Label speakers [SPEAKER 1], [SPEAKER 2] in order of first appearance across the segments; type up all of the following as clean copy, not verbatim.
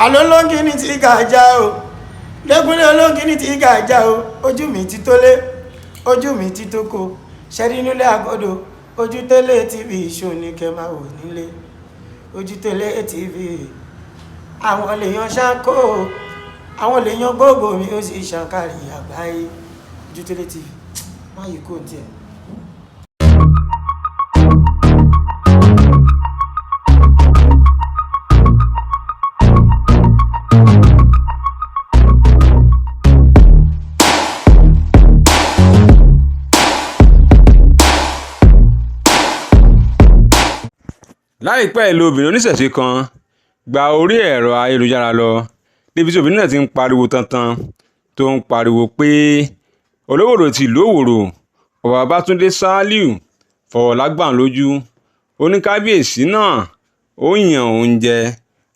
[SPEAKER 1] àlọ́ lóńgì ní ti gàjà o lẹ́gúnlé olóńgì ní ti gàjà o ojú mi ti tólé ojú mi ti tóko ṣẹ́rí nílé àgọ́dọ̀ ojú tẹ́lẹ̀ tv ṣó ní kẹ́ máa wò nílé ojú tẹ́lẹ̀ tv àwọn lèèyàn ṣáńkó àwọn lèèyàn gbogbo mi ó sì ṣàǹkàrí àgbáyé ojú tẹ́lẹ̀ tv máa yìí kò tiẹ̀.
[SPEAKER 2] láìpẹ́ ìlú obìnrin oníṣẹ̀ṣe kan gba orí ẹ̀rọ ayélujára lọ débi tí obìnrin náà ti ń pariwo tantan tó ń pariwo pé olówòrò ti ìlú Òwòrò ọba Babátúndé Sàlíù fọwọ́ lágbà lójú oníkábíyèsí náà ó yàn oúnjẹ.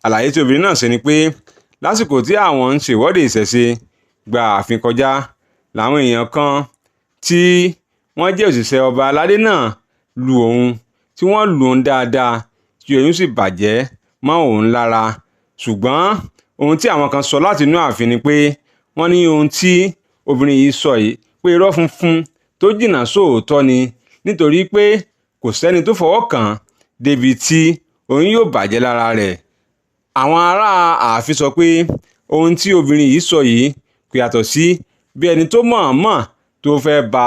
[SPEAKER 2] àlàyé tí obìnrin náà ṣe ni pé lásìkò tí àwọn ń ṣèwọ́de ìṣẹ̀ṣe gba ààfin kọjá làwọn èèyàn kan tí wọ́n jẹ́ òṣìṣẹ́ ọba aládé náà lu òun tí wọ́n lù òun dáadáa tí oyún sì bàjẹ́ mọ́ òun lára. ṣùgbọ́n ohun tí àwọn kan sọ láti inú ààfin ni pé wọ́n ní ohun tí obìnrin yìí sọ yìí pé irọ́ funfun tó jìnnà sóòótọ́ ni nítorí pé kò sẹ́ni tó fọwọ́ kàn débi tí oyún yóò bàjẹ́ lára rẹ̀. àwọn ará ààfin sọ pé ohun tí obìnrin yìí sọ yìí kò yàtọ̀ sí bí ẹni tó mọ̀ọ́mọ̀ tó fẹ́ ba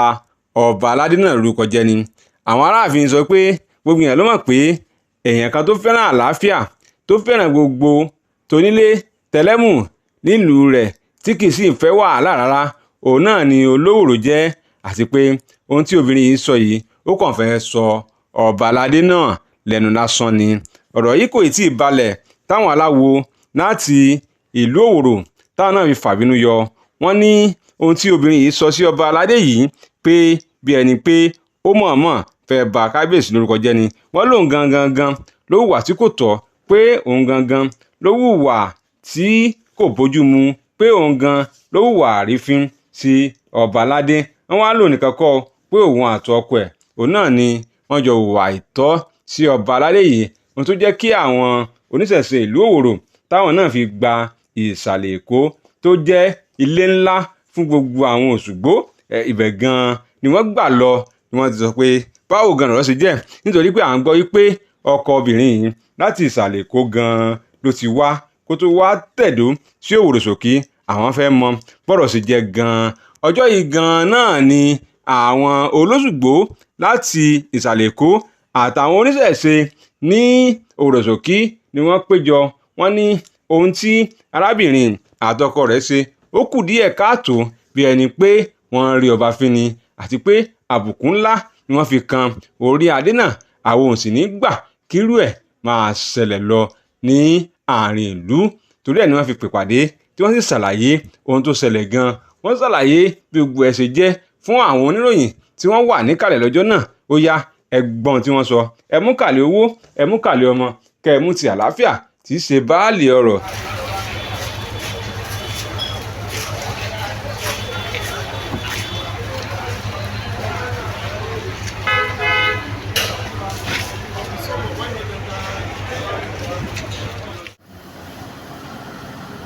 [SPEAKER 2] ọba aládé náà lórúkọ jẹ́ ni. àwọn ará ààfin sọ pé gbogbo èèyàn ló mọ̀ pé èèyàn kan tó fẹ́ràn àlàáfíà tó fẹ́ràn gbogbo tonílé tẹlẹ́mù nílùú rẹ̀ tí kì í sì fẹ́ wàhálà rárá òun náà ni Olówòrò jẹ́ àti pé ohun tí obìnrin yìí sọ yìí ó kàn fẹ́ sọ ọba aládé náà lẹ́nu lásán ni. ọ̀rọ̀ yìí kò tí ì balẹ̀ táwọn aláwo láti ìlú Òwòrò táwọn náà fi fàbínú yọ. wọ́n ní ohun tí obìnrin yìí sọ sí ọba aládé yìí pé bí ẹni pé ó mọ̀ọ́mọ̀ fẹ́ bà kábíyèsí lórúkọ jẹ́ ni. wọ́n lóun gangan ló hùwà tí kò tọ́ pé òun gangan ló hùwà tí kò bójú mu pé òun gan ló hùwà àrífín sí ọba aládé. wọ́n wá lò nìkan kọ́ pé òun àti ọkọ ẹ̀ òun náà ni wọ́n jọ hùwà àìtọ́ sí ọba aládé yìí ohun tó jẹ́ kí àwọn oníṣẹ̀ṣe ìlú Òwòrò táwọn náà fi gba ìsàlẹ̀ Èkó tó jẹ́ ilé ńlá fún gbogbo àwọn Òṣùgbó ibẹ̀ gan ni wọ́n gbà lọ ni wọ́n ti sọ pé báwo gan ọ̀rọ̀ ṣe jẹ́ nítorí pé à ń gbọ́ wípé ọkọ obìnrin yìí láti ìsàlẹ̀ Èkó gan ló ti wá kó tó wá tẹ̀dó sí Òwòrò Ṣòkí. àwọn fẹ́ mọ bọ́rọ̀ ṣe jẹ́ gan. ọjọ́ yìí gan náà ni àwọn olóṣùgbó láti ìsàlẹ̀ Èkó àtàwọn oníṣẹ̀ṣe ní Òwòrò Ṣòkí ni wọ́n péjọ. wọ́n ní ohun tí arábìnrin àtọkọ rẹ̀ ṣe ó kù díẹ̀ káàtó bí ẹni pé wọ́n rí ọba fín ni àti pé àbùkù ńlá ni wọ́n fi kan orí adé náà àwọn ò sì ní gbà kírú ẹ̀ máa ṣẹlẹ̀ lọ ní àárín ìlú. torí ẹ̀ ni wọ́n fi pèpàdé tí wọ́n sì ṣàlàyé ohun tó ṣẹlẹ̀ gan. wọ́n ṣàlàyé bí gbogbo ẹ̀ ṣe jẹ́ fún àwọn oníròyìn tí wọ́n wà níkàlẹ̀ lọ́jọ́ náà. ó yá ẹgbọ́n tí wọ́n sọ ẹ mú kàlẹ̀ owó ẹ mú kàlẹ̀ ọmọ kẹ́ ẹ mú ti àlàáfíà tí í ṣe báàlì ọ̀rọ̀.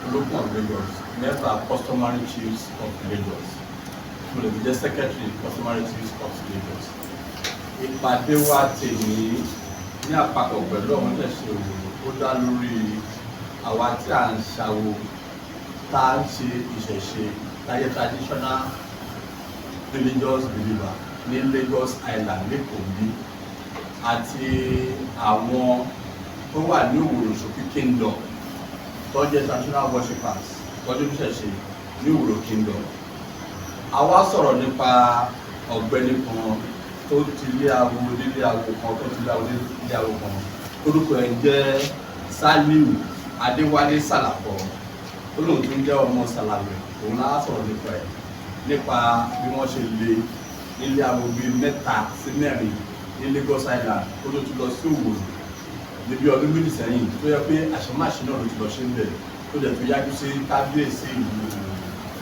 [SPEAKER 3] Olókun of Lagos, met our customary chiefs of Lagos. Mo lè jẹ́ secretary customary chiefs of Lagos. Ìpàdé wa tèmi ní àpapọ̀ pẹ̀lú àwọn oníṣẹ̀ṣe Òwòrò ó dá lórí àwa tí à ń ṣàwo tá a ń ṣe ìṣẹ̀ṣe láyé traditional religious believer ní Lagos Island lẹ́kọ̀ọ́ bí àti àwọn tó wà ní Òwòrò Ṣòkí Kingdom tó jẹ́ traditional worshippers tọ́jú oníṣẹ̀ṣe ní Òwòrò Kingdom. a wá sọ̀rọ̀ nípa ọ̀gbẹ́ni kan tó ti lé awo nílé awo kan tó ti lé awo nílé awo kan orúkọ ẹ̀ jẹ́ Sàlíù Adéwálé Sàlàkọ ó lóun tún jẹ́ ọmọ Sàlàwẹ̀ òun náà sọ̀rọ̀ nípa ẹ̀ nípa bí wọ́n ṣe lé nílé awo bíi 3 sí 4 ní Lagos Island ó ló ti lọ sí Òwòrò níbi ọdún méjì sẹ́yìn tó yẹ pé àṣemáṣe náà ló ti lọ ṣe ń bẹ̀ tó dẹ̀ tó yájú sí kábíyèsí ìlú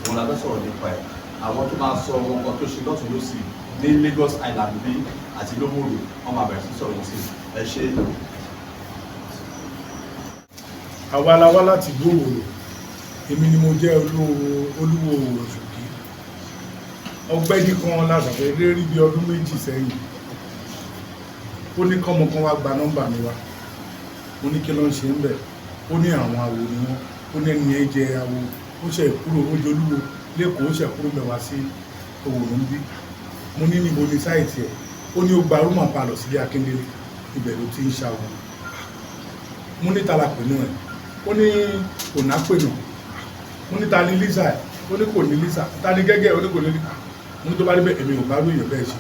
[SPEAKER 3] òun la fẹ́ sọ̀rọ̀ nípa ẹ̀ àwọn tó máa sọ wọn kan tó ṣe lọ́tún lọ́sì ní Lagos Island bí àti lówóró wọn máa bẹ̀rẹ̀ sí sọ̀rọ̀ sí ẹ ṣe.
[SPEAKER 4] àwa la wá láti gbòòrò, èmi ni mo jẹ́ olúwo Òṣòdì. Ọ̀gbẹ́ni kan lásàfẹ́ lérí bí ọdún méjì sẹ́yìn, ó ní kọ́mọ kan wá gba nọ́mbà mi wá, ó ní kí ló ń ṣe ń bẹ̀, ó ní àwọn awo ni wọ́n, ó ní ẹni ẹ jẹ awo, ó ṣe kúrò ó jẹ olúwo lẹ́kọ̀ọ́, ó ṣe kúrò mẹ́wàá sí Òwòrò ń bí. Mo ní níbo ni sáìtì ẹ̀, ó ní ó gba rúmọ̀ palọ̀ sílé Akíndélé, ibẹ̀ ló ti ń ṣàwọ̀. Mo ní tala pè náà ẹ̀, ó ní kò ná pè náà. Mo ní ta ni Lisa ẹ̀, ó ní kò ní Lisa. Ta ni Gẹ́gẹ́, ó ní kò ní Lisa. Mo ní tó bá rí bẹ́ẹ̀, èmi ò bá lóyè bẹ́ẹ̀ ṣe,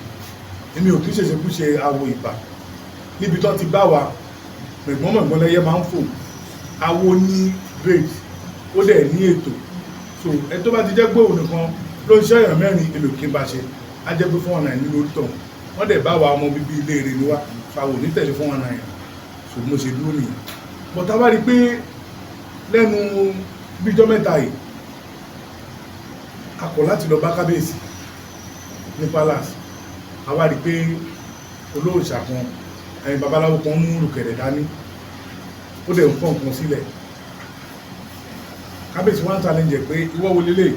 [SPEAKER 4] èmi ò kí ṣẹ̀ṣẹ̀ kú ṣe awo ìbà níbi tó ti bá wa mẹ̀gbọ́n lẹ́yẹ máa ń fò. Awo ní grade, ó dẹ̀ ní ètò, so ẹ tó bá ti jẹ́ pé òun nìkan ló ń ṣe èèyàn mẹ́rin èlò kí n bá ṣe, á jẹ́ pé fún ọ̀nà ìní lórí tọ̀ wọ́n dẹ̀ bá wa ọmọ bíbí ilé rẹ̀ ni wá, so àwọn òní tẹ̀lé fún ọ̀nà ìyàn, so mo ṣe dúró nìyẹn. But a wá rí pé lẹ́nu bíjọ́ mẹ́ta yìí a kọ̀ láti lọ bá kábíyèsí ní palace. A wá rí pé olóòṣà kan ẹ̀yin babaláwo kan mú rùkẹ̀rẹ̀ dání, ó dẹ̀ ń fọ́n nǹkan sílẹ̀. Kábíyèsí wá ń challenge pé ìwọ wo lélẹ̀,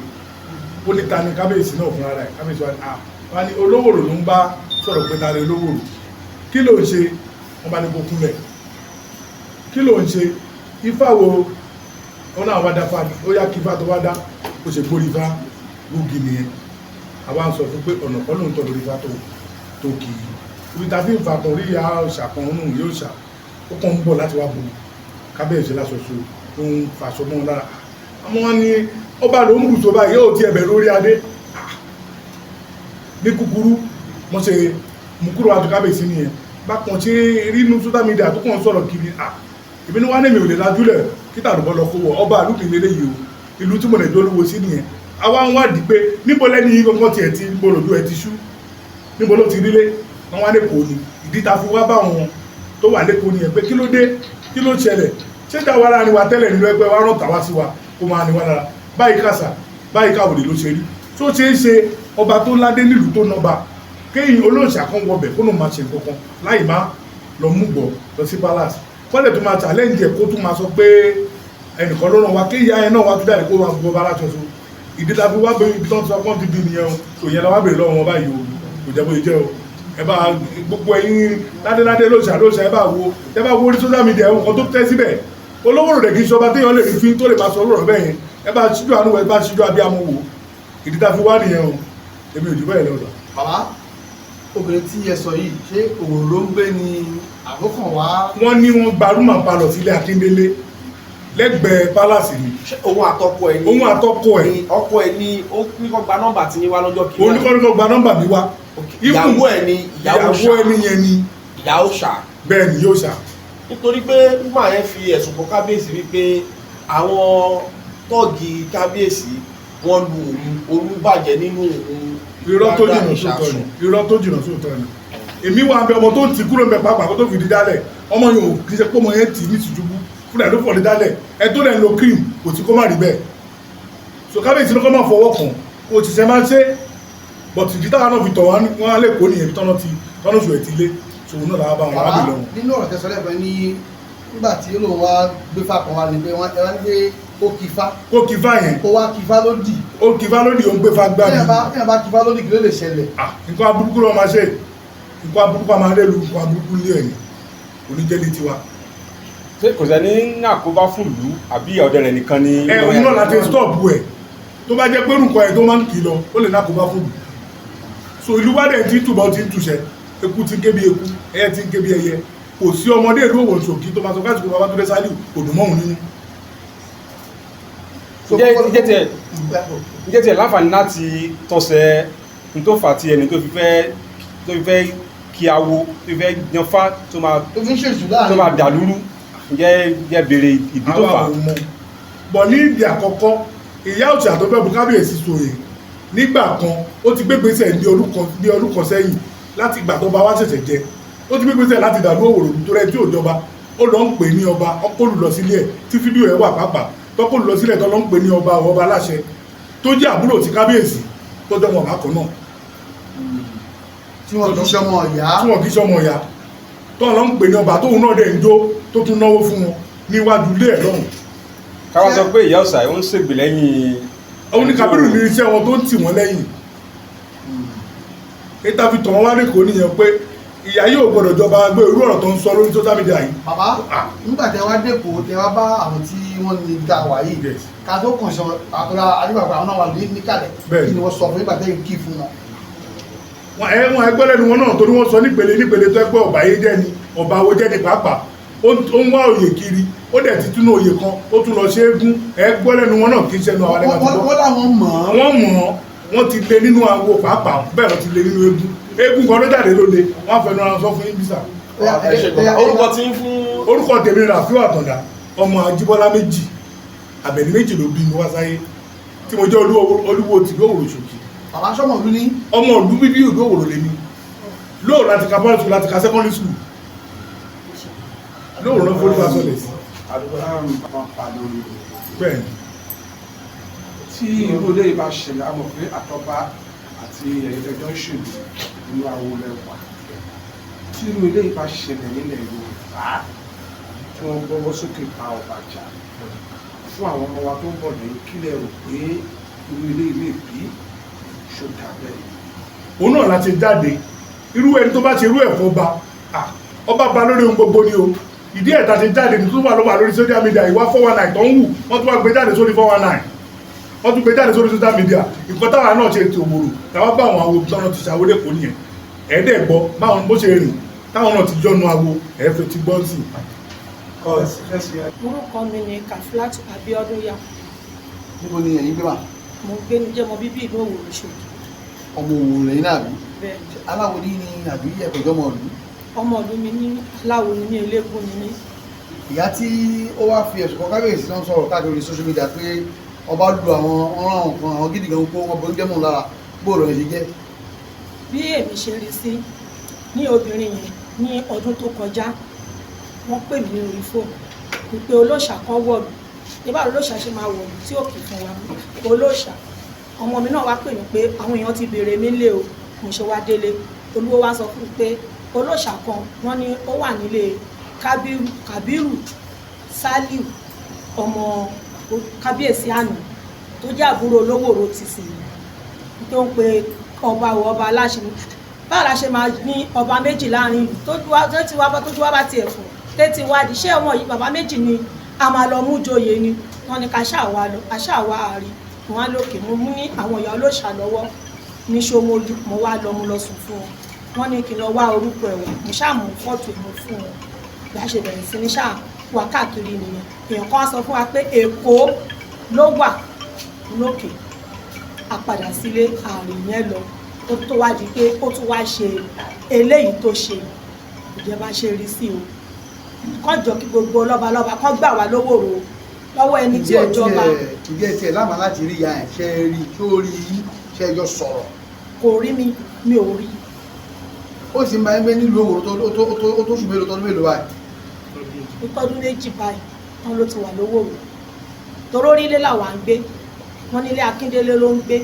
[SPEAKER 4] ó ní ta ni kábíyèsí náà fúnra rẹ̀. Kábíyèsí wá ní Olówòrò ló ń bá sọ̀rọ̀ pé ta ni Olówòrò, kí ló ń ṣe, wọ́n bá ní kó kúnlẹ̀, kí ló ń ṣe, ifá wo, wọn náà wá dá fáàdì, ó yá kí ifá tó wá dá, ó ṣe gbórí ifá gbógi nìyẹn. Àwa ń sọ fún pé ọ̀nà kan ló ń tọ́ lórí ifá tó kì í, ibi ta fi ń fa kan rí ya ọ̀ṣà kan nù yóò ṣà, ó kàn ń bọ̀ láti wá bo kábíyèsí lásọsọ tó ń fàṣọ mọ́ lára. Àmọ́ wọn ní ọba ló ń bùsọ báyìí, yóò ti ẹ̀bẹ̀ lórí adé. Ní kúkúrú mo ṣe mú kúrò àti kábíyèsí nìyẹn. Bákan ṣe rí inú social media tó kàn sọ̀rọ̀ kiri, èmi ni wọ́n ní mi ò lè lajúlẹ̀ kí tàdùbọ̀ lọ kó wọ ọba ìlú mi lélẹ́yìí o, ìlú tí mo lè jólúwo sí nìyẹn. Àwa ń wádìí pé níbo lẹ́ni yìí kankan tiẹ̀ ti níbo lòdù ẹ̀ ti ṣú, níbo ló ti rílé, wọ́n wá lẹ́kọ̀ọ́ ni. Ìdí ta fi wá bá wọn tó wà lẹ́kọ̀ọ́ nìyẹn pé kí ló dé, kí ló ṣẹlẹ̀, ṣé dá wa láàrin wa tẹ́lẹ̀ nínú ẹgbẹ́ wa rán tàwa sí wa kó máa ní wa lára, báyìí kàṣà báyìí káwòdì ló ṣe rí. Tó ṣe é ṣe ọba tó ládé nílùú tó nọba kéyìn olóòṣà kan wọbẹ̀ kó ló máa ṣe nǹkan kan láì má lọ mú gbọ́ lọ sí palace, kọ́lẹ̀ tó máa challenge ẹ̀ kó tún máa sọ pé ẹnìkan ló ràn wá, kéyìí ayẹ náà wá tún jáde kó wá gbọ́ bá láti ọ̀ṣọ́. Ìdí la fi wá bẹ ibi tó ń sọ pọ́n ti bí nìyẹn o, kò yẹn la wá bèrè lọ́wọ́ wọn báyìí o, kò jẹ́ bóyá jẹ́ o. Ẹ bá gbogbo ẹ̀yin ládéládé lóòṣà ẹ bá wo orí social media ẹ̀wọ̀n kan tó tẹ́ síbẹ̀. Olówòrò rẹ̀ kì í ṣọba téèyàn lè rí fi tó lè máa sọ ọ̀rọ̀ bẹ́ẹ̀ yẹn, ẹ bá ṣíjú àánú ẹ bá ṣíjú abiyamọ wò. Ìdí ta fi wá nìyẹn o, èmi ò jù bẹ́ẹ̀ lọ́dọ̀.
[SPEAKER 5] Bàbá, obìnrin tí ẹ sọ yìí ṣé Òwòrò ń gbé ní àbúkàn wá?
[SPEAKER 4] Wọ́n ní wọ́n gba rúmọ̀ palọ̀ sílé Akíndélé lẹ́gbẹ̀ẹ́ pálásì ni.
[SPEAKER 6] Òun àtọkọ ẹ̀ ní
[SPEAKER 4] Òun àtọkọ ẹ̀.
[SPEAKER 6] ọkọ ẹ̀ ní ó ní kó gba nọ́mbà tí ní wá lọ́jọ́ kìíní.
[SPEAKER 4] Ó ní kó gba nọ́mbà mi wá.
[SPEAKER 6] Ìyàwó ẹ̀ ní
[SPEAKER 4] ìyàwó ẹni yẹn ni.
[SPEAKER 6] ìyàwó ṣà.
[SPEAKER 4] Bẹ́ẹ̀ ni yóò ṣà.
[SPEAKER 6] Nítorí pé nígbà yẹn fi ẹ̀sùn kan kábíyèsí wípé àwọn tọ́ọ̀gì kábíyèsí wọ́n lu òun bàjẹ́ nínú òun.
[SPEAKER 4] Irọ́ tó jìnnà sóòtọ́ ni. Irọ́ tó jìnnà sóòtọ́ ni. Èmi wà bẹ ọmọ tó ti kúrò ń bẹ pàápàá kó tó fi di dálẹ̀, ọmọ yòó kì í ṣe pé ọmọ yẹn tì í ní ìtìjúbú fúnra ẹ̀ ló fọ̀ ní dálẹ̀, ẹ tó lẹ̀ ń lo cream kò tí kó má rí bẹ́ẹ̀. So kábíyèsí ló kọ́ máa fọwọ́ kàn, kò ti ṣe máa ṣe, but ìdí táwọn náà fi tọ̀ wọ́n á lè kó nìyẹn tọ́nà oṣù ẹ̀ ti lé, so òun náà làwọn bá wọn lábì lọ́wọ́.
[SPEAKER 5] Nínú ọ̀rọ̀ tẹ́sán lẹ́fẹ̀ẹ́ ní nígbà tí olóhùn wa gbé fákan wa ni pé wọ́n ẹ wá ní pé ó kífá.
[SPEAKER 4] Ó kífá yẹn.
[SPEAKER 5] Ó wá kífá lódì.
[SPEAKER 4] Ó kífá lódì, ó ń gbé fá gbá mi.
[SPEAKER 5] Téèyàn bá kífá lódì kí ló lè ṣẹlẹ̀?
[SPEAKER 4] Nǹkan aburúkú ló máa ṣe, nǹkan aburúkú máa rẹ̀ lu nǹkan aburúkú lé ẹ̀yìn, oníjẹ́lé tiwa.
[SPEAKER 2] Ṣé kò sẹ́ni ní àkóbá fún ìlú àbí ọ̀dọ̀ rẹ̀ nìkan ni.
[SPEAKER 4] Òun náà láti stop ẹ̀ tó bá jẹ́ pé nǹkan ẹ̀ tó máa ń kì í lọ ó lè ní àkóbá fún ìlú. So ìlú wá dẹ̀ ti ń túbọ̀ ti ń túṣẹ́, eku ti ń ké bí eku, ẹyẹ ti ń ké bí ẹyẹ, kò sí ọmọdé ìlú Òwò Ṣòkí tó máa sọ káàkiri bàbá tó dé Sálíù kò dùn mọ́hùn nínú.
[SPEAKER 2] Ǹjẹ́ tiẹ̀ láǹfààní láti tọ́sẹ̀ ní tó fà tí ẹni tó fi fẹ́ kí awo tó fi fẹ́ yanfá tó máa dàlúrú, ǹjẹ́ béèrè ìdí tó fà.
[SPEAKER 4] Bọ̀ ní ìdí àkọ́kọ́ ìyá òṣà tó fẹ́ bu kábíyèsí sòye nígbà kan ó ti gbégbèsè ní ọdún kan sẹ́yìn láti ìgbà tó bá wá ṣẹ̀ṣẹ̀ jẹ, ó ti gbégbèsè láti dàlú Òwòrò tó rẹ tí ò jọba, ó lọ ń pè ní ọba, ọkọlù lọ sílé ẹ̀ tí fídíò ẹ̀ wà pàápàá, tọ́kọlù lọ sílẹ̀ tó lọ ń pè ní ọba aláṣẹ tó jẹ́ àbúrò ti kábíyèsí tó jẹ́ wọn bákan náà.
[SPEAKER 5] Tí wọ́n kì í ṣọmọ ìyá.
[SPEAKER 4] Tí wọ́n kì í ṣọmọ ìyá tó lọ ń pè ní ọba tóun náà dẹ̀ ń jó tó tún náwó fún wọn, níwájú ilé ẹ̀ lọ́hùn.
[SPEAKER 2] káwá sọ pé ìyá ọ̀sà ó ń ṣègbè lẹ́yìn.
[SPEAKER 4] òun ni Kábírù ní iṣẹ́ wọn tó ń tì wọ́n lẹ́yìn. ètò àfitàn wọn wá ní kò níyẹn pé ìyá yóò gbọdọ̀ jọba gbé irú ọ̀rọ̀ tó ń sọ lórí social media yìí.
[SPEAKER 5] bàbá nígbà tẹ wá dẹ́kọ̀ tẹ wá bá àwọn tí wọ́n ní dá wà yìí ká tó kàn sọ àtúrà adébàgbà àwọn náà wà níkàlẹ̀ kí ni wọ́n sọ fún nígbà tẹ́yìn kí fún wọn.
[SPEAKER 4] wọn ẹgbẹ́ lẹ́nu wọn náà torí wọ́n sọ nípele tó ẹgbẹ́ ọba ayé jẹ́ ni ọba awo jẹ́ ni pàápàá ó ń wá òye kiri ó dẹ̀ ti túnú òye kan ó tún lọ ṣe égún ẹgbẹ́ lẹ́nu wọn náà kì í ṣẹnu àwọn ẹlẹ́gbẹ̀ẹ́
[SPEAKER 5] wọ́n láwọn mọ̀
[SPEAKER 4] wọ́n ti lé nínú awo pàápàá bẹ́ẹ̀ lọ ti lé nínú égún kan ló jáde lóde wọ́n fẹnu ara sọ fún yín bísà.
[SPEAKER 6] orúkọ tí ń fún.
[SPEAKER 4] orúkọ tèmi Ràfíù Àtàndá ọmọ Ajíbọ́lá méjì Àbẹ̀ní méjì ló bí mi wá sáyé tí mo jẹ́ olúwo tìlú Òwòrò Ṣòkì.
[SPEAKER 5] bàbá sọmọ ìlú ní.
[SPEAKER 4] ọmọ ìlú bíbí ìlú Òwòrò lèmi lóòrò láti ka primary school láti ka secondary school lóòrò náà fọlú wa sọlẹ̀ sí. bẹ́ẹ̀
[SPEAKER 7] tí irú ilé ìbá ṣẹlẹ̀ a mọ̀ pé àtọ́ba àti ẹ̀yẹ́dẹ́jọ́ ṣèlú nínú àwọn olẹ́wà tí irú ilé ìbá ṣẹlẹ̀ nílẹ̀ Yorùbá tí wọ́n gbọ́wọ́ sókè pa ọba jà fún àwọn ọmọ wa tó ń bọ̀ lẹ́yìn kílẹ̀ rò pé irú ilé bí ṣòdà bẹ́ẹ̀.
[SPEAKER 4] òun náà láti jáde irú ẹni tó bá ṣe irú ẹ̀fọ́ ọba ba lórí ohun gbogbo ni o ìdí ẹ̀ta ti jáde ní tó wà lọ́wọ́ lórí social media ìwà 419 tó ń wù wọ́n tún wá gbé jáde sórí 419 wọ́n tún gbé jáde sórí social media ìkọ́ táwa náà ṣe ètò Òwòrò táwa bá àwọn awo tọ́nà ti ṣàwó lẹ́kọ̀ọ́ nìyẹn ẹ̀ẹ́dẹ̀ gbọ́ báwọn bó ṣe rìn táwọn náà ti jọ́nu awo ẹ̀ẹ́fẹ́ ti gbọ́ sí.
[SPEAKER 8] orúkọ mi ni Kàfílátù Abíọ́dún Yá.
[SPEAKER 5] níbo ni ẹ̀yin gbé wà.
[SPEAKER 8] mo gbé ní jẹ́ ọmọ bíbí ìlú Òwòrò Ṣòkì.
[SPEAKER 5] ọmọ Òwòrò lẹ́yìn náà bí.
[SPEAKER 8] bẹ́ẹ̀
[SPEAKER 5] aláwo ní àbí ẹ̀kọ́jọ́ ọmọ ìlú.
[SPEAKER 8] ọmọ ìlú mi ní aláwo ní eléégún ni mí.
[SPEAKER 5] ìyá tí ó wá fi ẹ̀sùn kan kábíyèsí náà sọ̀rọ̀ káàkiri social media pé ọba lu àwọn ọ̀ràn àwọn kan àwọn gidi gan kó wọn bó ń jẹ́ mọ̀ lára bóòrò ẹ̀ ṣe jẹ́.
[SPEAKER 8] bí èmi ṣe rí sí ní obìnrin yẹn ní ọdún tó kọjá wọ́n pè mí ní orí fóònù wípé olóòṣà kan wọ̀lú nígbà olóòṣà ṣe máa wọ̀lú tí ò kì fún wa olóòṣà ọmọ mi náà wá pè mí pé àwọn èèyàn ti béèrè mí lé o mo ṣe wá délé olúwo wá sọ fún mi pé olóòṣà kan wọ́n ní ó wà nílé Kábírù Sálíù ọmọ kábíyèsí àná tó jẹ́ àbúrò Olówòrò ti sì tó ń pe ọba aláṣẹ báwo la ṣe máa ní ọba méjì láàrin ìlú tó ju wá bá tiẹ̀ fún tètè wádìí ṣé ọmọ yìí bàbá méjì ni a máa lọ mú joyè ni wọ́n ní ká ṣàwá lọ àṣàwá àárí wọn á lókè mo mú ní àwọn ìyá olóòṣà lọ́wọ́ ní Ṣómólú mo wá lọ mo lọ sùn fún wọn ní kí n lọ wá orúkọ ẹ̀wọ̀n mo ṣàmù fọ́tò mo fún wọn bí a ṣe bẹ̀rẹ̀ sí ní ṣáà wà káàkiri nìyẹn èèyàn kan sọ fún wa pé Èkó ló wà lókè a padà sílé àárín yẹn lọ ó tó wá di pé ó tún wá ṣe eléyìí tó ṣe ìjọba ṣe rí sí o kọjọ kí gbogbo lọ́balọ́ba kọ́ gbà wá Lówòrò lọ́wọ́ ẹni tí ò jọba.
[SPEAKER 5] ìdí ẹ̀ tiẹ̀ lámà láti rí ìyá ẹ̀ ṣe rí tó rí ṣe ẹjọ́ sọ̀rọ̀.
[SPEAKER 8] kò rí mi ò rí.
[SPEAKER 5] ó sì máa ń gbé nílùú Òwòrò ó tó ṣù mélòó tọdún mélòó báyìí.
[SPEAKER 8] ó tọdún méjì báyìí wọn ló ti wà Lówòrò toró orílẹ̀ làwa ń gbé wọn nílé Akíndélé ló ń gbé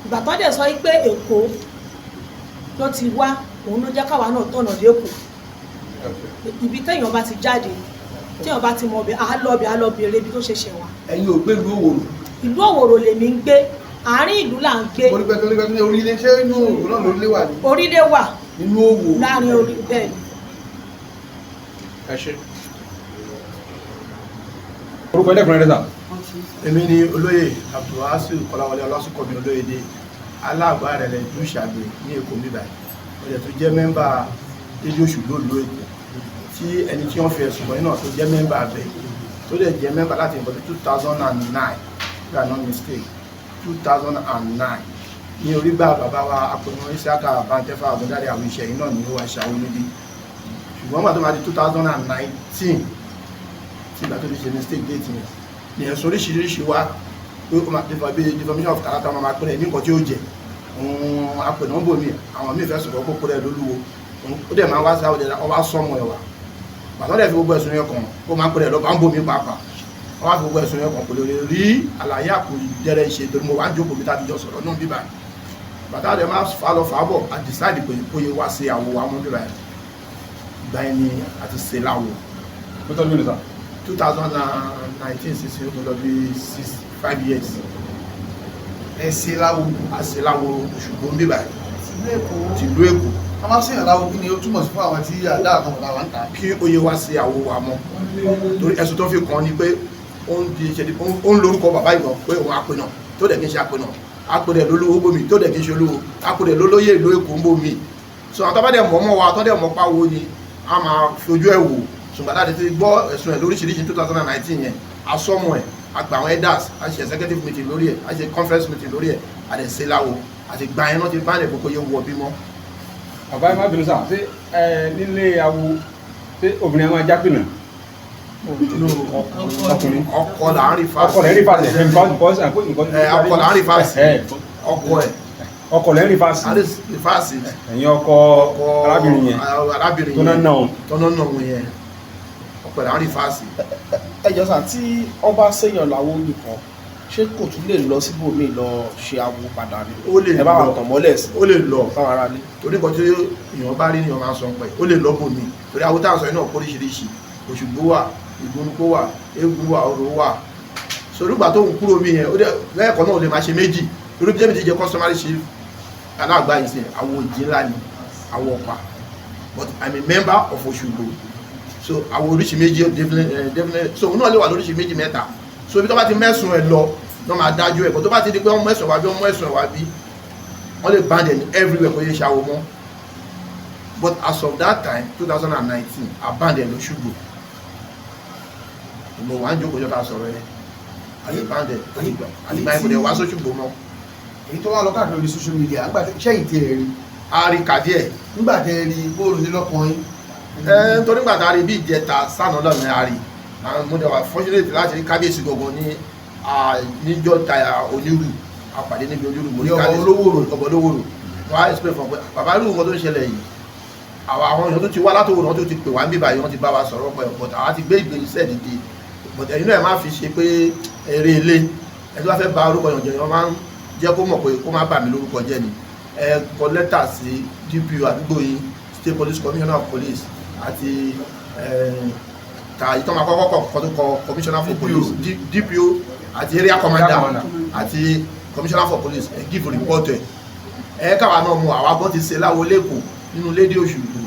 [SPEAKER 8] ìgbà tó dẹ̀ sọ pé Èkó ló ti wá òun ló jẹ́ káwa náà tọ̀nà lẹ́kọ̀ọ́ ibi téèyàn bá ti jáde téèyàn bá ti mọ ọbẹ̀ àlọ́bẹ̀rẹ̀ ibi tó ṣe ṣẹ̀ wá.
[SPEAKER 5] ẹ̀yin ò gbé ìlú Òwòrò.
[SPEAKER 8] ìlú Òwòrò lèmi ń gbé àárín ìlú là ń gbé.
[SPEAKER 5] orípẹ́tọ́ ní orílẹ̀ ṣé inú Òwòrò náà lórílẹ̀ wà ní.
[SPEAKER 8] orílẹ̀ wà
[SPEAKER 5] nínú Òwòrò
[SPEAKER 8] láàrin orí bẹ́ẹ̀ ni.
[SPEAKER 2] ẹ ṣe. orúkọ ẹlẹ́kùnrin rẹ̀ sà.
[SPEAKER 9] èmi ni olóyè Abdulwasiu Kọ́láwọlé Ọlásùnkànmí Olóyèdé aláàgbà rẹ̀ ìlú Ìṣàgbè ní Èkó níbà ọ̀dẹ̀ tó jẹ́ mẹ́mbà Déjì-Òṣù lóòlù Èkó tí ẹni tí wọ́n fi ẹ̀sùn wọ̀nyí náà tó jẹ́ mẹ́mbà abẹ́ tó dẹ̀ jẹ́ mẹ́mbà láti ìbọn 2009 if I'm not mistaken 2009 ní orígbà bàbá wa akọ̀nà Isiaka Bántífà Àbúdáre àwọn iṣẹ́ yìí náà ní ó wá ṣàwọn níbi ṣùgbọ́n wọ́n tó máa di 2019 tí ìgbà tó lè ṣe mistake date yẹn ní ẹ̀sùn oríṣiríṣi wá pé ó máa defamation of character máa pẹ́rẹ́ ní nǹkan tí ó jẹ́ apẹ̀nà ń bò mí àwọn míì fẹ́ sọ̀rọ̀ kókó rẹ̀ lólúwo ó dẹ̀ máa wá sí àwọn ọ̀dẹ̀ ọba sọ́mọ ẹ̀wà bàtọ́ dẹ̀ fi gbogbo ẹ̀sùn yẹn kàn ó máa pẹ́rẹ́ lọ́ba ń bò mí pàápàá wọ́n wá fi gbogbo ẹ̀sùn yẹn kàn kò lè rí àlàyé àkùjẹrẹ ṣe torí mo wá ń jókòó mi tàbí jọ sọ̀rọ̀ náà bíbá bàtà dẹ̀ máa fà lọ fà bọ̀ a decide pé ó yẹ wá sí àwọ̀ wa mú bíbá ìgbà yẹn ni àti ṣe láwo
[SPEAKER 2] ó tọ́jú ní sà.
[SPEAKER 9] 2019 sísè ó lọ bí 5 years.
[SPEAKER 5] ẹ̀sìn láwo
[SPEAKER 9] àṣìláwo Òṣùgbó ń bíbà tìlú Èkó.
[SPEAKER 5] a máa sèyàn láwo kí ni ó túmọ̀ sí fún àwọn tí àdá àkànwò làwọn ń ta.
[SPEAKER 9] kí oyè wá sí àwo wa mọ́ torí ẹ̀sùn tó fi kàn ní pé ó ń lórúkọ bàbá ìgbọ̀n pé òun àpènà tó dẹ̀ kí n ṣe àpènà àpènà lólówó bòmí tó dẹ̀ kí n ṣe olówó àpènà lólóyè ìlú Èkó ń bòmí. so àwọn tó bá dẹ̀ mọ̀ mọ́ wa tó dẹ̀ mọ̀ pàwọ́ ni a máa fi ojú ẹ̀ wò ṣùgbọ́n láti ti gbọ́ ẹ̀sùn ẹ̀ lóríṣiríṣi 2019 yẹn asọ́mọ̀ ẹ̀ àgbà àwọn elders a ṣe executive meeting lórí ẹ̀ a ṣe conference meeting lórí ẹ̀ a dẹ̀ ṣe láwo àti gbà yẹn náà ti bá ẹ̀ kókó yẹ wọ bímọ.
[SPEAKER 2] bàbá ẹ má bínú sà ṣé nílé awo ṣé obìnrin máa já pìnà. ọkùnrin
[SPEAKER 9] ọkọ là ń rí fásitì.
[SPEAKER 2] ọkọ lẹ́ ń rí fásitì
[SPEAKER 9] ọkọ là ń rí fásitì ọkọ ẹ̀.
[SPEAKER 2] ọkọ lẹ́ ń rí fásitì. ẹ̀yin ọkọ arábìnrin yẹn tó náà nà wọn yẹn
[SPEAKER 9] ọkọ là ń rí fásitì.
[SPEAKER 6] ẹjọ́ sà tí ọba sẹ́yàn làwọn nìkan ṣé kò tún lè lọ síbòmíì lọ ṣe awo padà ni.
[SPEAKER 9] ó lè lọ
[SPEAKER 6] ẹ bá wà tàn mọ́lẹ̀ sí.
[SPEAKER 9] ó lè lọ
[SPEAKER 6] fáwọn ará ní.
[SPEAKER 9] torí kan tí èèyàn bá rí ni ọmọ sọ pé ó lè lọ bòmí torí awo táwọn sọ yìí náà kó oríṣiríṣi Òṣùgbó wà Ìgbónúkó wà Eégún wà Orò wà sorúgbà tó ń kúrò mí yẹn ó dẹ lẹ́ẹ̀kan náà ó lè máa ṣe méjì torí bí jẹ́mi ti jẹ́ customary chief aláàgbá yìí sẹ́ awo ìjì ńlá ni awo ọ̀pá but I'm a member of Òṣùgbó so awo oríṣi méjì definitely so òun náà lè wà lóríṣi méjì mẹ́ta so ibi tó bá ti mẹ́sùn ẹ̀ lọ náà máa dájú ẹ̀ bọ́ tó bá ti di pé wọ́n mẹ́sùn wá bí wọ́n mẹ́sùn wá bí wọ́n lè band ẹ̀ ní everywhere kò yẹ ṣàwọ̀ mọ́ but as of that time 2019 I band ẹ̀ l'Òṣùgbó mo wá ń jókòó jọba sọ̀rọ̀ ẹ̀ àyè band ẹ̀ àyè báyìí kò dẹ̀ wá s'Òṣùgbó mọ́.
[SPEAKER 5] èyí tó wá lọ káàkiri orí social media nígbà tí sẹ́yìn tí ẹ rí.
[SPEAKER 9] a rí kàdí ẹ̀.
[SPEAKER 5] nígbà tí ẹ rí bóòlù nílọ́kùnrin.
[SPEAKER 9] nítorí nígbà tá a rí bí ìjẹta sànà lọ́nà a rí mo dẹ̀ wà fortunate láti rí kábíyèsí gbọ̀ngàn ní níjọ́ ta onírù àpàdé níbi onírù mo ní kábíyèsí ọ̀bọ̀ lówóró wọ́n á explain fún ọ pé bàbá irú nǹkan tó ń ṣẹlẹ̀ yìí àwọn èèyàn tó ti wá látòwò náà tó ti pè wá ń bíbá yìí wọ́n ti bá wa sọ̀rọ̀ pẹ̀ but àwa ti gbé ìgbésẹ̀ dìde but ẹ̀yin náà má fi ṣe pé eré ilé ẹni tó bá fẹ́ ba orúkọ yàn jẹ́ wọ́n máa ń jẹ́ kó mọ̀ pé kó má bà mí lórúkọ jẹ́ ni ẹ kọ lẹ́tà sí DPO àdúgbò yìí State Police Commissioner of Police àti ìtọ́ máa kọ́kọ́ kọ́ tó kọ Commissioner for Police DPO àti Area Commander àti Commissioner for Police ẹ give report ẹ káwa náà mú àwa gbọ́n ti ṣe láwo lẹ́kọ̀ọ́ nínú lédè Òṣùgbó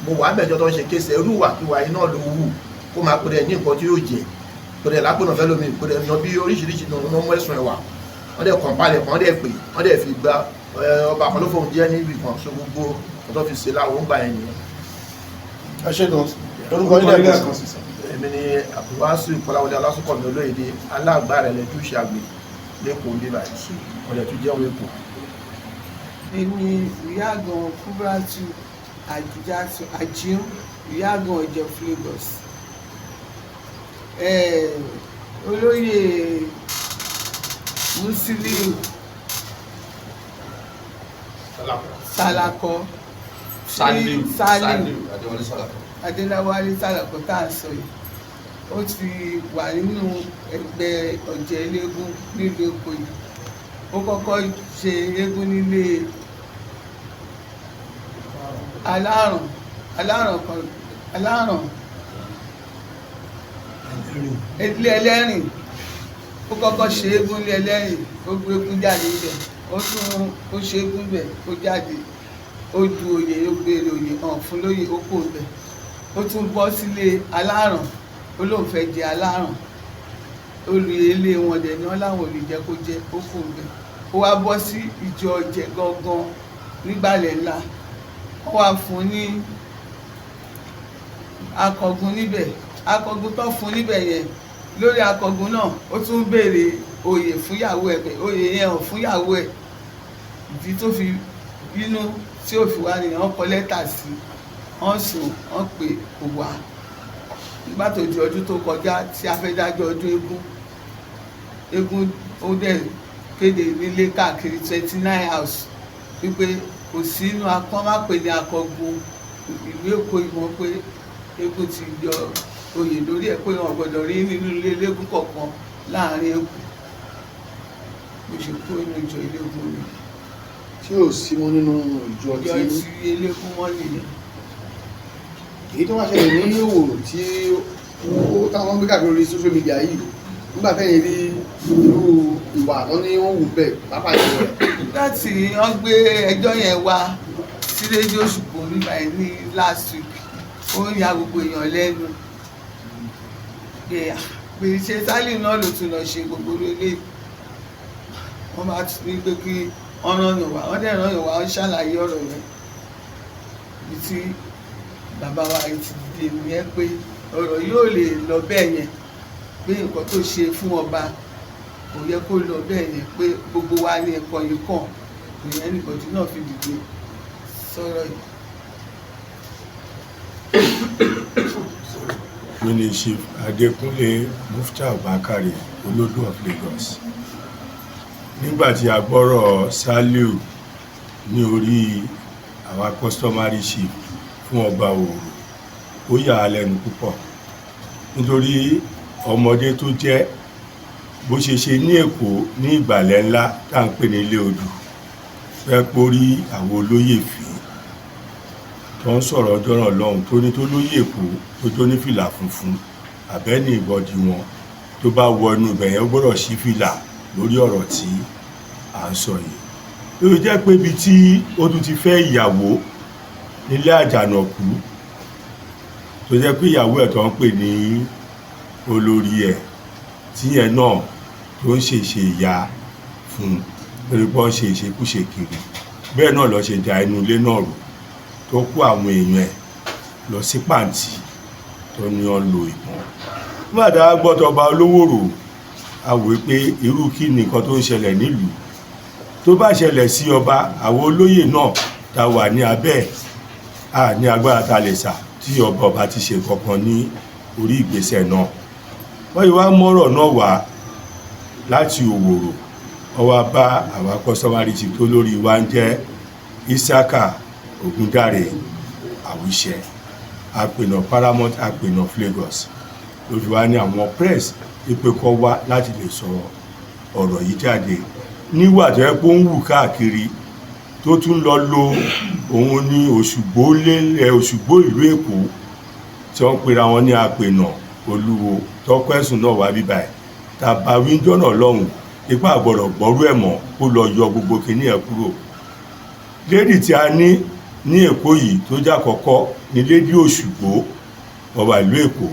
[SPEAKER 9] mo wà mẹ́jọ tó ń ṣe kéṣe irúwàkiwà iná ló wù kó máa pèrè ní nǹkan tí yóò jẹ pèrè lápònà fẹ́ lómi pèrè yan bí oríṣiríṣi náà mú ẹ̀sùn ẹ̀wà wọ́n dẹ̀ kọ̀ǹpalẹ̀ kan wọ́n dẹ̀ pè wọ́n dẹ̀ fi gba ọba kan ló fóun jẹ́ níbi kan so gbogbo ọ̀tọ́ fi ṣe láwo ń gbà ẹ̀ nìyẹn.
[SPEAKER 6] ẹ ṣe gan orúkọ ilé ẹ̀kọ́ kan sí.
[SPEAKER 9] èmi ni Abdulwasiu Kọ́láwọlé Ọlásùnkànmí Olóyèdé aláàgbá rẹ̀ lẹ́tú ṣàgbé lẹ́kọ̀ọ́ bíbá ọ̀dẹ̀ tó jẹ́ òun èkó.
[SPEAKER 10] èmi ìyáàgàn Kúbúrátù Àjíù ìyáàgàn Ọ̀jẹ̀ Lagos olóyè Musiliu Salako Saliu Adéláwálé Salako tá à ń sọ yìí ó ti wà nínú ẹgbẹ́ Ọ̀jẹ̀ eléégún nílùú Èkó yìí ó kọ́kọ́ ṣe eégún nílé aláràn ilé ẹlẹ́rìn ó kọ́kọ́ ṣe eégún ilé ẹlẹ́rìn ó gbé eégún jáde ibẹ̀ ó ṣe eégún bẹ̀ ó jáde ó du oyè ó gbére oyè hàn fún lóyè ó kò bẹ̀ ó tún bọ́ sílé aláràn ó lóun fẹ́ jẹ aláràn olùyè ilé wọn dẹ̀ ní wọn láwọn olùjẹ́ kó jẹ́ ó kò bẹ̀ ó wá bọ́ sí ìjọ Ọ̀jẹ̀ gangan nígbàlẹ̀ ńlá ó wá fún ní akọgun níbẹ̀ akọgun tó fún níbẹ̀ yẹn lórí akọgun náà ó tún béèrè oyè fúnyàwó ẹ̀ oyè yẹn ò fúnyàwó ẹ̀ ìdí tó fi bínú tí ò fi wá nìyẹn wọ́n kọ lẹ́tà sí wọ́n sùn wọ́n pè kò wá nígbà tó di ọdún tó kọjá tí a fẹ́ dájọ́ ọdún eégún ó dẹ̀ kéde nílé káàkiri 29 house wípé kò sí inú akọ́ má pè ní akọgun ìlú Èkó ìmọ̀ pé eégún ti yọ oyè lórí ẹ̀ pé wọn gbọ́dọ̀ rí nínú ilé eléégún kọ̀ọ̀kan láàrin Èkó mo ṣe kó inú ìjọ eléégún mi.
[SPEAKER 6] tí ò sí wọn nínú ìjọ tí
[SPEAKER 10] eléégún wọn nìyẹn.
[SPEAKER 6] èyí tó wá ṣẹlẹ̀ ní Òwòrò tí
[SPEAKER 5] táwọn gbé káàkiri orí social media yìí nígbà tẹ́yìn rí irú ìwà wọn ní wọ́n wù bẹ́ẹ̀ pápá ìṣòro rẹ̀.
[SPEAKER 10] láti wọ́n gbé ẹjọ́ yẹn wá sí rédíò ṣùgbọ́n nígbà yẹn ní last week ó ń ya gbogbo èèyàn lẹ́nu pé ṣe Sálíù náà ló tún lọ ṣe gbogbo ilé wọ́n bá tún ní pé kí wọ́n rán yàn wá wọ́n dẹ̀ rán yàn wá wọ́n ṣàlàyé ọ̀rọ̀ yẹn bí tí bàbá wa ti dìde nìyẹn pé ọ̀rọ̀ yóò lè lọ bẹ́ẹ̀ yẹn pé nǹkan tó ṣe fún ọba kò yẹ kó lọ bẹ́ẹ̀ yẹn pé gbogbo wa ní ẹ̀kọ́ yìí kàn ìyẹn nìkọ̀jú náà fi dìde sọ̀rọ̀ yìí.
[SPEAKER 11] mi ni Chief Adékúnlé Muftau Bakare Olódù of Lagos. Nígbà tí a gbọ́rọ̀ Sálíù ní orí àwa customary chief fún ọba Òòrò ó yà á lẹ́nu púpọ̀ nítorí ọmọdé tó jẹ́ bó ṣe ṣe ní Èkó ní ìgbàlẹ̀ ńlá tá à ń pè ní ilé odù fẹ́ pórí àwọn olóyè fín tó ń sọ̀rọ̀ ọjọ́ náà lọ́hùn tó ní tó lóyè Èkó tó tó ní fìlà funfun àbẹ́ni ìbọ̀dì wọn tó bá wọ inú ibẹ̀ yẹn ó gbọ́dọ̀ sí fìlà lórí ọ̀rọ̀ tí à ń sọ yìí lórí jẹ́ pé ibi tí ó tún ti fẹ́ ìyàwó nílé Àjànàkú tó jẹ́ pé ìyàwó ẹ̀ tó ń pè ní olórí ẹ̀ tíyẹn náà tó ń ṣèṣe ìyá fún lórí pọ́n ṣe ìṣekúṣe kiri bẹ́ẹ̀ náà lọ ṣe da inú ilé náà rò tó kó àwọn èèyàn ẹ̀ lọ sí pàǹtí tó ní ọ́n lo ìbọn nígbà tá a gbọ́ tọba Olówórò a wò pé irú kí nìkan tó ń ṣẹlẹ̀ nílùú tó bá ṣẹlẹ̀ sí ọba àwọn olóyè náà ta wà ní abẹ́ à ní agbára ta lè sà tí ọba ti ṣe kankan ní orí ìgbésẹ̀ náà wọ́n yìí wá mọ́rọ̀ náà wá láti Òwòrò wọ́n wá bá àwọn customary chief tó lórí wa ń jẹ́ Isiaka Ogundare Àwùṣẹ apènà Paramount apènà Lagos ló fi wá ní àwọn press wípé kó wá láti lè sọ ọ̀rọ̀ yìí jáde níwà tó yẹ kó ń wù káàkiri tó tún lọ lo òun ní Òṣùgbó ìlú Èkó tí wọ́n pera wọn ní apènà Olúwo tọ́pẹ́sùn náà wá bíbá ẹ̀ tàbá wíńdọ́ náà lọ́hùn ipá àgbọ̀rọ̀ gbọ́rú ẹ̀ mọ́ kó lọ yọ gbogbo kìíní ẹ̀ kúrò lédì tí a ní Èkó yìí tó jà kọ́kọ́ ní lédì Òṣùgbó ọba ìlú Èkó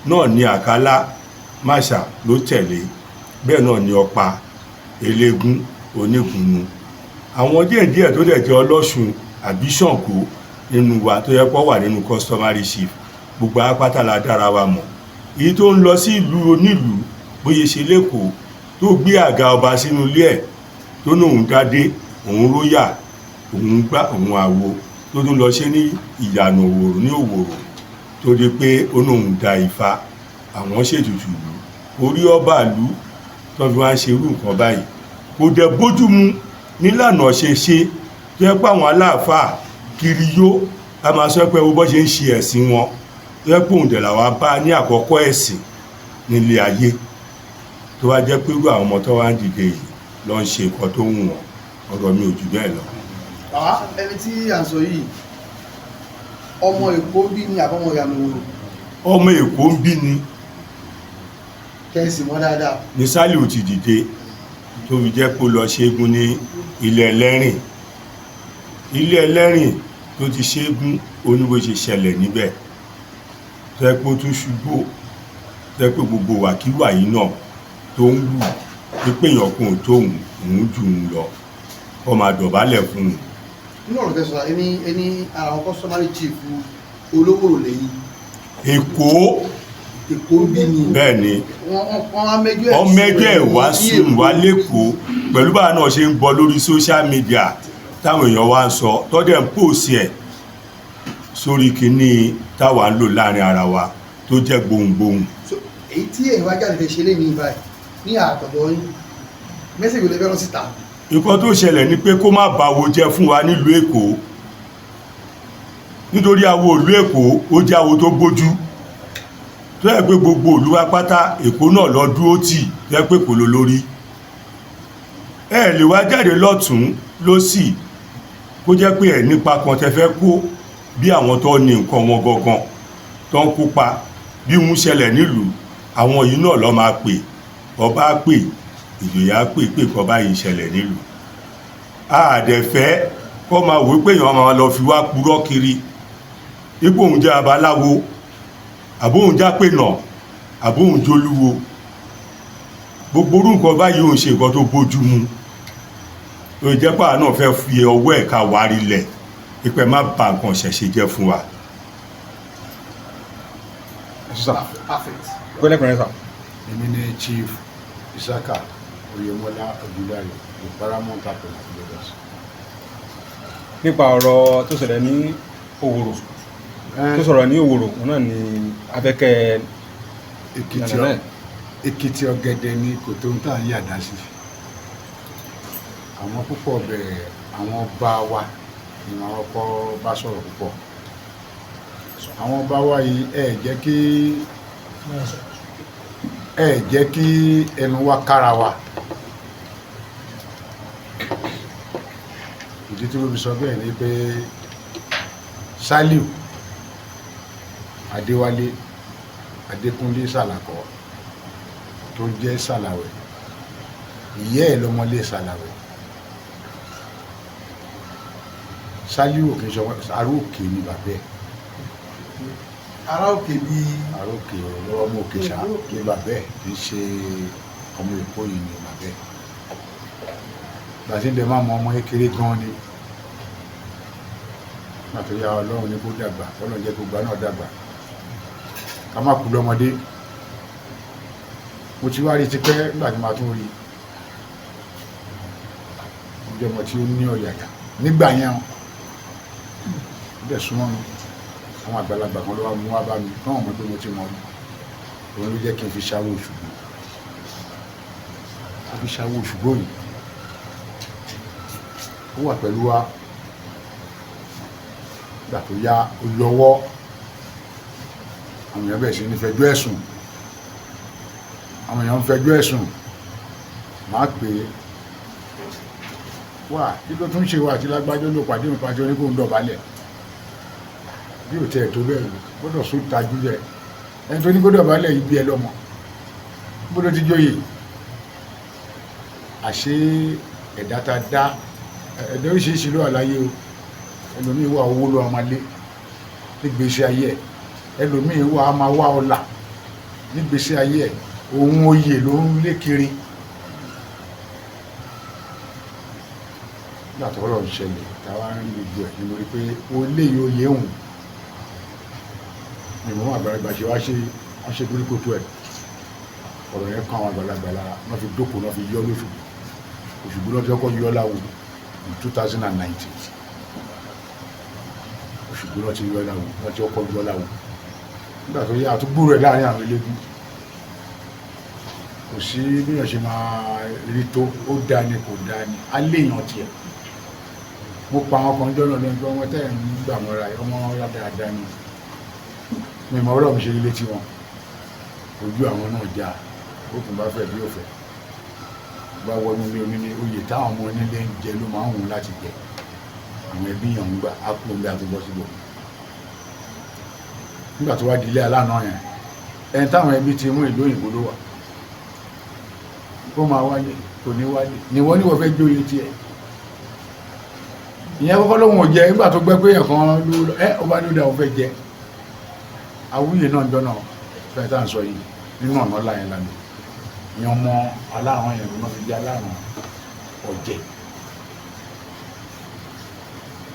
[SPEAKER 11] náà ní Àkálá Máṣà ló tẹ̀lé bẹ́ẹ̀ náà ní Ọ̀pá Elégún Onígúnnu àwọn díẹ̀díẹ̀ tó dẹ̀ jẹ́ Ọlọ́ṣun àbí Ṣàngó nínú wa tó yẹ kó wà nínú customary chief gbogbo apáta la dára wa mọ̀ èyí tó ń lọ sí ìlú onílùú bóyá ṣe lẹ́kọ̀ọ́ tó gbé àga ọba sínú ilé ẹ̀ tó ní òun dádé òun róyà òun gbá òun àwo tó tún lọ ṣe ní ìyànà Òwòrò ní Òwòrò tó di pé ó ní òun da Ifá àwọn ṣètùtù ìlú orí ọba ìlú tó fi wá ń ṣe irú nǹkan báyìí kò dẹ̀ bójúmu nílànà ṣe tó yẹ pé àwọn aláàfáà kiri yó a máa sọ pé bó ṣe ń ṣe ẹ̀sìn wọn tó yẹ pé òun dẹ̀ làwa bá ní àkọ́kọ́ ẹ̀sìn nílé ayé tó wá jẹ́ pé irú àwọn ọmọ tó wá ń dìde yìí lọ ń ṣe nǹkan tó wù wọ́n ọ̀rọ̀ mi ò jù bẹ́ẹ̀ lọ.
[SPEAKER 5] ẹni tí à ń sọ yìí ọmọ Èkó ń bí ní àbọ̀mọ̀ ìyànà Òwòrò.
[SPEAKER 11] ọmọ Èkó ń bí ni.
[SPEAKER 5] kẹ́sì mọ́ dáadáa.
[SPEAKER 11] ní Sálíù ti dìde tó fi jẹ́ kó lọ ṣẹ́gun ní ilé Ẹlẹ́rìn tó ti ṣẹ́gun oníbó ṣe ṣẹlẹ̀ níbẹ̀ tó yẹ pé ó tún ṣubú tó yẹ pé gbogbo wàkíwà yìí náà tó ń lù pípé èèyàn kan tó òun jù ú lọ kó máa dọ̀bálẹ̀ fún un.
[SPEAKER 5] nínú ọ̀rọ̀ tẹ̀sán ẹni àwọn customary chief Olówórò lẹ́yìn. Èkó bí ni.
[SPEAKER 11] bẹ́ẹ̀ ni
[SPEAKER 5] wọ́n
[SPEAKER 11] mẹ́jọ ẹ̀ wá sùn wá lẹ́kọ̀ọ́ pẹ̀lú báwa náà ṣe ń bọ́ lórí social media táwọn èèyàn wá ń sọ tọ́dẹ̀ ń pòsì ẹ̀ sórí kìíní táwa ń lò láàrin ara wa tó jẹ́ gbohùngbohùn.
[SPEAKER 5] èyí tí èyí wá jáde fẹ́ ṣe lé ní ìbáyìí ní àtọ̀dọ̀ yín mẹ́sẹ̀gì lè fẹ́ràn síta.
[SPEAKER 11] nǹkan tó ṣẹlẹ̀ ni pé kó má bàwo jẹ́ fún wa nílùú Èkó nítorí awo ìlú Èkó ó jẹ́ awo tó bójú tó yẹ pé gbogbo ìlú wa pátá Èkó náà lọ dúró tì tó yẹ pé kò ló lórí ẹ lè wá jáde lọ́tún lósì kó jẹ́ pé ẹ̀ nípa kan tẹ fẹ́ kó bí àwọn tó ní nǹkan wọn gangan tó ń kópa bí ń ṣẹlẹ̀ nílùú àwọn yìí náà lọ́ máa pè ọba pè ìjòyè á pè pé kọ́ báyìí ṣẹlẹ̀ nílùú àdẹ̀fẹ́ kọ́ máa wò pé èèyàn máa lọ fi wá purọ́ kiri ipò òun jẹ́ abaláwo àbóhùn jápè náà àbóhùn jólúwo gbogbo orú nǹkan báyìí òun ṣe nǹkan tó bójú mu tó jẹ́ pàà náà fẹ́ fi ọwọ́ ẹ̀ka wárí lẹ̀ ipẹ́ má bà nǹkan ṣẹ̀ṣẹ̀ jẹ́ fún wa.
[SPEAKER 12] èmi ni Chief Isaka Oyèmọ́lá Odúláyọ̀ the Paramount Captain of Lagos.
[SPEAKER 2] nípa ọ̀rọ̀ tó ṣẹlẹ̀ ní Òwòrò tó sọ̀rọ̀ ní Òwòrò òun náà ni abẹ́kẹ́
[SPEAKER 12] Èkìtì ọ̀gẹ̀dẹ̀ ni kò tó ń tàn yàdá sí àwọn púpọ̀ bẹ̀rẹ̀ àwọn bá wa ni àwọn ọkọ̀ bá sọ̀rọ̀ púpọ̀ àwọn bá wa yìí ẹ jẹ́ kí ẹnu wa kára wa ìdí tí mo fi sọ bẹ́ẹ̀ ni pé Sàlíù Adéwálé Adékúnlé Sàlàkọ́ tó jẹ́ Sàlàwẹ̀ ìyá ẹ̀ lọ́mọlé Sàlàwẹ̀ Sàlíù òkè sọ ará òkè ni bàbá ẹ̀
[SPEAKER 5] ará òkè bí
[SPEAKER 12] ará òkè lọ́wọ́ ọmọ òkè ṣá ní bàbá ẹ̀ kì í ṣe ọmọ Èkó yìí ni bàbá ẹ̀ gbàtí ilẹ̀ máa mọ ọmọ kékeré gan ni láti yá Ọlọ́run ní kó dàgbà Ọlọ́run jẹ́ kó gbà náà dàgbà ká má kú lọ́mọdé mo ti wá rí ti pẹ́ nígbà tí màá tún rí ọjọ́ ọmọ tí ó ní ọ̀yàyà nígbà yẹn bẹ́ẹ̀ súnmọ́ mi àwọn àgbàlagbà kan ló wá mú wá bá mi náà mọ̀ pé mo ti mọ̀ rí òun ló jẹ́ kí n fi ṣáwó Òṣùgbó a fi ṣáwó Òṣùgbó yìí ó wà pẹ̀lú wa gbà tó yá ó lọ́wọ́ àwọn èèyàn bẹ̀rẹ̀ sí ní fẹjọ́ ẹ̀sùn àwọn èèyàn ń fẹjọ́ ẹ̀sùn máa pè é wà kí ló tún ṣe wà àti lágbájọ́ ló pàdé mi pàdé oníkó ń dọ̀bálẹ̀ bí ò tẹ̀ tó bẹ́ẹ̀ gbọ́dọ̀ sún tajú rẹ̀ ẹni tó ní kó dọ̀bálẹ̀ yìí bí ẹ lọ́mọ gbọ́dọ̀ ti jóyè àṣé ẹ̀dá ta dá ẹ̀dá oríṣiríṣi ló wà láyé o ẹlòmíì wà owó ló máa lé nígbèsè ayé ẹ̀ ẹlòmíì wà á máa wá ọlà nígbèsè ayé ẹ̀ òun oyè ló ń lé kiri látọ̀ ọ̀rọ̀ ń ṣẹlẹ̀ táwa ń gbogbo ẹ̀ nítorí pé o lè yóò yé òun ìmọ̀ àgbàlagbà ṣe wá ṣe gbóríkòtò ẹ̀ ọ̀rọ̀ yẹn kan àwọn àgbàlagbà lára wọ́n fi dókòó náà fi yọ́ lóṣù Òṣùgbó náà fi ọkọ̀ yọ́ láwù in 2019 Òṣùgbó náà ti yọ́ láwù wọ́n ti ọkọ̀ yọ́ láwù nígbà tó yá àtúgbò rẹ̀ láàrin àwọn eléégún kò sí bíyàn ṣe máa rí tó ó dá ní kò dá ní aléèyàn tiẹ̀ mo pa àwọn kan jọ́nà lẹ́nu pé wọ́n tẹ̀ ń gbà mọ́ra ọmọ dáadáa ni mi mọ̀ ọ̀rọ̀ mi ṣe létí wọn ojú àwọn náà já òkun bá fẹ́ bí ó fẹ́ bá wọnú ilé onílé oyè táwọn ọmọ onílé ń jẹ ló máa ń hùn láti jẹ àwọn ẹbí yàn ń gbà á kú omi àtúbọ̀ síbò nígbà tó wá di ilé aláàánú yẹn ẹni táwọn ẹbí ti mú ìlú òyìnbó ló wà ó máa wálé kò ní wálé níwọ́n níwọ̀ fẹ́ jóye tiẹ̀ ìyẹn kọ́kọ́ lóhun ò jẹ nígbà tó gbẹ́ pé ẹ̀kan ló ó bá ní ó dá òun fẹ́ jẹ awúyè náà jọ náà fẹ́ tá à ń sọ yìí nínú ọ̀nà láyẹn lánàá ìyẹn ọmọ aláàrán yẹn ló fi jẹ́ aláàrán ọ̀jẹ̀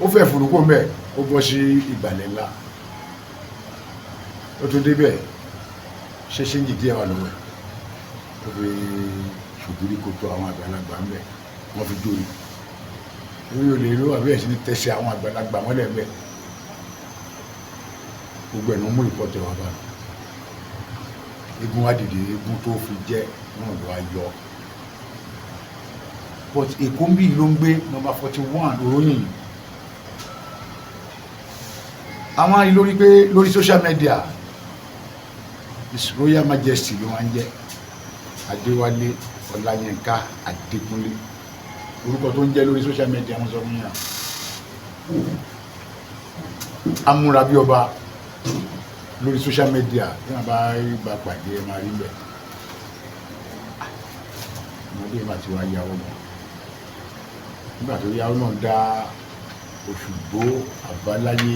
[SPEAKER 12] ó fẹ́ furukú mẹ́ ó bọ́ sí ìgbàlẹ̀ ńlá ó tún débẹ̀ ṣe ń jì díẹ̀ wà lọ́wọ́ ẹ̀ ó fi ṣùgbúrí kòtò àwọn àgbàlagbà ń bẹ̀ wọ́n fi dórí orí olè ló wà bẹ́ẹ̀ sí ní tẹ̀sẹ̀ àwọn àgbàlagbà mọ́lẹ̀ bẹ́ẹ̀ gbogbo ẹ̀nà mú ìpọ̀tẹ̀ wà bá egun wá dìde egun tó fi jẹ́ náà ló wá yọ but Èkó ń bí ló ń gbé nọ́mbà 41 òróyìn àwọn arí lórí pé lórí social media His Royal Majesty ló wá ń jẹ́ Adéwálé Ọláyínká Adékúnlé orúkọ tó ń jẹ́ lórí social media wọ́n sọ fún yàn amúra bí ọba lórí social media tí wọ́n bá gba pàdé ẹ máa rí bẹ́ẹ̀ ọmọdé máa ti wá yàwó mọ́ nígbà tó yàwó náà dá Òṣùgbó Àbáláyé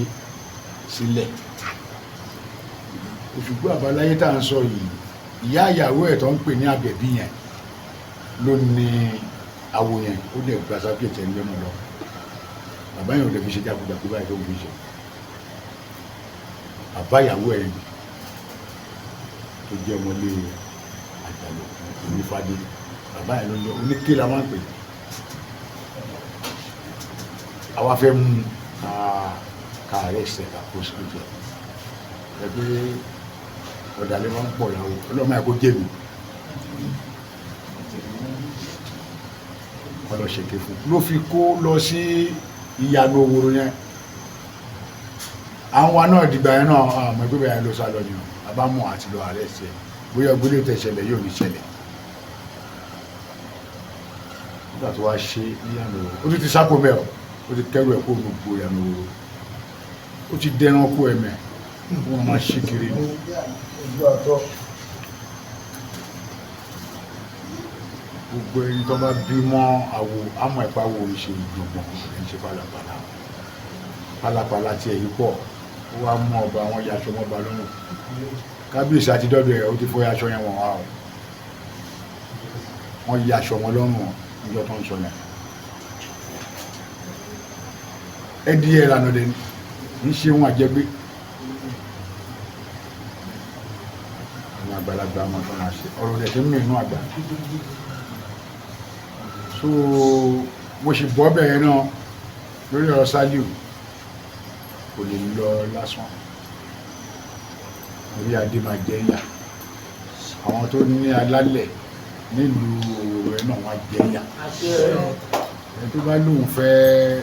[SPEAKER 12] sílẹ̀ Òṣùgbó Àbáláyé tá à ń sọ yìí ìyá ìyàwó ẹ̀ tó ń pè ní Àbẹ̀bí yẹn ló ní awo yẹn ó dẹ̀ gba sábẹ́ẹ̀tì ẹ̀ lẹ́nu lọ bàbá yẹn ò lè fi ṣe jákujàku báyìí tó ń fi ṣe bàbá ìyàwó ẹ̀ tó jẹ́ ọmọlé Àjàlọ Onífádé bàbá yẹn ló ń lọ oníké la máa ń pè àwa fẹ́ mú ká arrest ká kó síbítù ẹ pé ọ̀dàlẹ̀ máa ń pọ̀ láwo ọlọ́mọ ẹ̀ kó jẹ́ mi ọlọ́ ṣèké fún ló fi kó lọ sí ìyànà òwúrò yẹn àwọn náà dìgbà yẹn náà àmọ́ ẹgbẹ́ bẹ̀rẹ̀ ló sá lọ ni àbámọ̀ àti lọ arrest ẹ̀ bóyá gbélé tẹ̀ ṣẹlẹ̀ yóò ní ṣẹlẹ̀ nígbà tó wá ṣe ìyànà òwúrò ó ti sáko mẹ́ ó ti kẹ́rù ẹ̀ kó gbogbo ìyànà òwúrò ó ti dẹran kó ẹ̀mẹ́ wọ́n máa ṣí kiri ní gbogbo ẹni tó bá bímọ àwò àmọ́ ẹ̀pá wo ìṣe ìgbọ̀ngbọ̀n ẹni ṣe pálapàla tí ẹ̀yìn pọ̀ ó wá mú ọba àwọn yaṣọ mọ́ba lọ́rùn kábíyèsí àti dọ́dọ̀ ẹ̀ ó ti fọ́ yaṣọ yẹn wọ̀n wá o wọ́n yaṣọ wọn lọ́rùn níjọ́ tó ń sọ yẹn ẹdí ẹ̀ lànà dẹ̀ ń ṣe wọn àjẹgbé àwọn àgbàlagbà ọmọ tó máa ṣe ọ̀rọ̀ rẹ̀ tí ń mìíràn àgbà so mo ṣe bọ́ bẹ̀rẹ̀ náà lórí ọ̀rọ̀ Sàlíù kò lè lọ lásán orí adé máa jẹ́ ìyà àwọn tó ní alálẹ̀ nílùú Òwòrò ẹ̀ náà wọ́n jẹ́ ìyà ẹni tó bá lóun fẹ́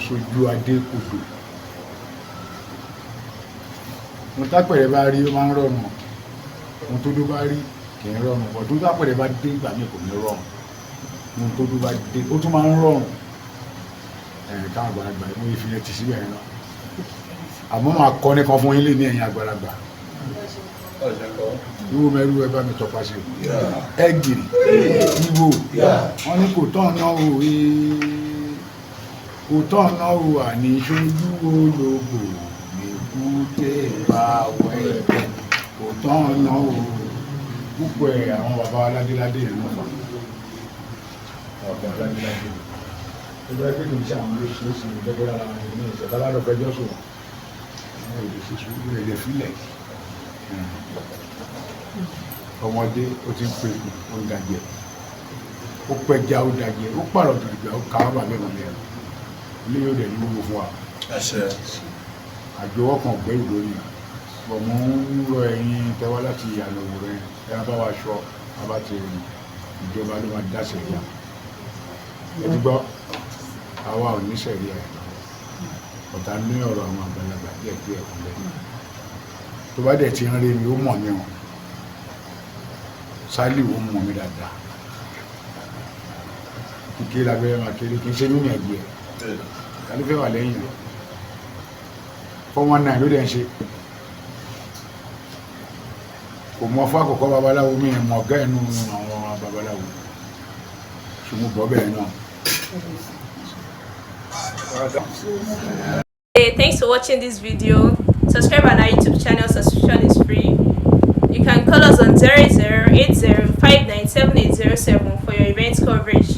[SPEAKER 12] sojú adé kodò mo tápẹ̀rẹ̀ bá rí ó máa ń rọrùn mo tó dó bá rí kì í rọrùn bọ̀ tó tápẹ̀rẹ̀ bá dé ìgbà mi kò ní rọrùn mo tó dó bá dé ó tún máa ń rọrùn káwọn àgbàlagbà mo yẹ fi yẹn ti síbẹ̀ yẹn náà àmọ́ máa kọ́ ní kan fún yín lé ní ẹ̀yìn àgbàlagbà ìwò mẹ́rú ẹ bá mi tọpa sí ẹ gìrì ìwò wọn ní kò tán náà o kò tán náà o àní ṣojú ológo èkúté bá wẹ́ẹ̀ẹ́ kò tán náà o púpọ̀ ẹ̀ àwọn bàbá aládéládé ìlú ọ̀fà ọ̀pọ̀ aládéládé ẹgbẹ́ pé kìí ṣe àwọn olóṣèlú gẹ́gẹ́ lára wọn ní ìṣẹ̀dá ládọ́fẹ́jọ́ sùn wọn èdè sí ṣùgbọ́n èdè fílẹ̀ ọmọdé ó ti ń pè ó ń dàjẹ́ ó pẹja ó dàjẹ́ ó pààrọ̀ dùdùgbà ó kàwá bà lẹ́nu lẹ́nu ilé yóò dẹ̀ ní wúwo fún wa àjọwọ́ kan gbẹ́rù lórí ọmọ ń rọ ẹ̀yin tẹ́wá láti ìyànà Òwòrò ẹ bá wa ṣọ bàbá ti ìjọba ló máa dá sẹ̀ríà ẹ̀dúgbọ́ àwa ò ní sẹ̀ríà ọ̀tá ní ọ̀rọ̀ àwọn àgbàlagbà díẹ̀ díẹ̀ kan lẹ́yìn tó bá dẹ̀ ti ń rí mi ó mọ̀ ní wọn Sàlíù ó mọ̀ mí dáadáa kíkẹ́ lábẹ́rẹ́ máa kéré kí n ṣe nínú ẹ̀gbẹ́ ẹ̀ kálífẹ́ wà lẹ́yìn rẹ̀ 419 ló dẹ̀ ń ṣe kò mọ fún àkọ́kọ́ babaláwo mi mọ̀ ọ̀gá ẹ̀nu àwọn babaláwo ṣùgbọ́n bọ́ bẹ́ẹ̀ náà.
[SPEAKER 13] Hey, thanks for watching this video. Subscribe on our YouTube channel. Subscription is free. You can call us on 0080597807 for your event coverage.